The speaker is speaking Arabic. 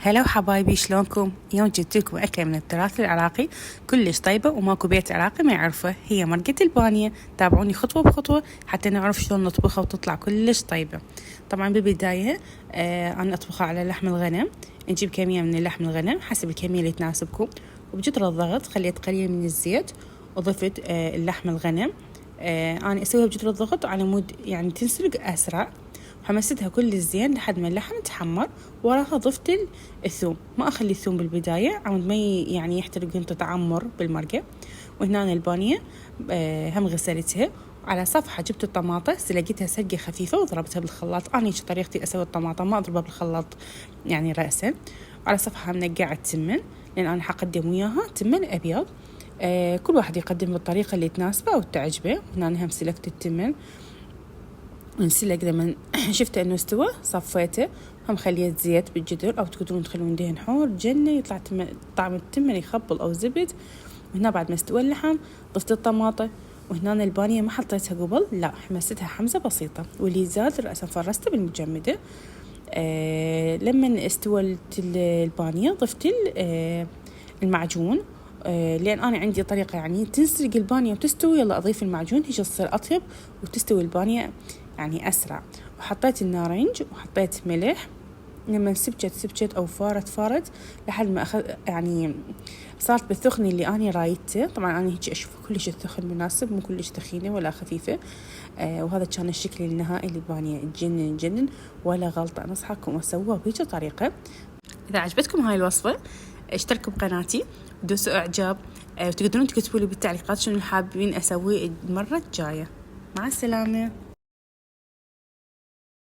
هلا حبايبي، شلونكم؟ اليوم جبت لكم أكلة من التراث العراقي كلش طيبة وماكو بيت عراقي ما يعرفه، هي مرقة البانية. تابعوني خطوة بخطوة حتى نعرف شلون نطبخها وتطلع كلش طيبة. طبعا بالبداية أنا أطبخها على لحم الغنم. نجيب كمية من اللحم الغنم حسب الكمية اللي تناسبكم، وبجدر الضغط خليت قليل من الزيت وضفت اللحم الغنم. أنا أسويها بجدر الضغط على مود يعني تنسلق أسرع. حمستها كل الزين لحد ما اللحم تحمر، وراها ضفت الثوم. ما أخلي الثوم بالبداية عمود ما يعني يحترق وانت تعمر بالمرقة. وهنا البانية هم غسلتها. على صفحة جبت الطماطة سلقتها سلقة خفيفة وضربتها بالخلاط. أنا هيك طريقتي أسوي الطماطة، ما أضربها بالخلاط يعني رأسا. على صفحة منقعة التمن، لأن أنا حقدم وياها تمن أبيض. كل واحد يقدم بالطريقة اللي تناسبه أو تعجبه. هنا هم سلقت التمن ونسلق. لما شفت انه استوى صفيته، هم خليت زيت بالجدر او تقدرون تخلون دهن حور جنة يطلع طعم التمن يخبل او زبد. وهنا بعد ما استوى اللحم ضفت الطماطة. وهنا البانية ما حطيتها قبل، لا حمستها حمزة بسيطة، واللي زاد رأسا فرسته بالمجمدة. لما استوت البانية ضفت المعجون. لأن أنا عندي طريقة يعني تنسلق البانية وتستوي، يلا أضيف المعجون هيك تصير أطيب وتستوي البانية يعني أسرع. وحطيت النارنج وحطيت ملح. لما سبجت أو فارت لحد ما يعني صارت بالثخن اللي أنا رايته. طبعا أنا هيك أشوف كلش الثخن مناسب، مو كلش تخينة ولا خفيفة. وهذا كان الشكل النهائي للبانية. تجنن ولا غلطة. أنصحكم أسووها بهيك طريقة. إذا عجبتكم هاي الوصفة اشتركوا بقناتي ودوسوا إعجاب، وتقدرون تكتبوا لي بالتعليقات شنو حابين أسويه المرة الجاية. مع السلامة.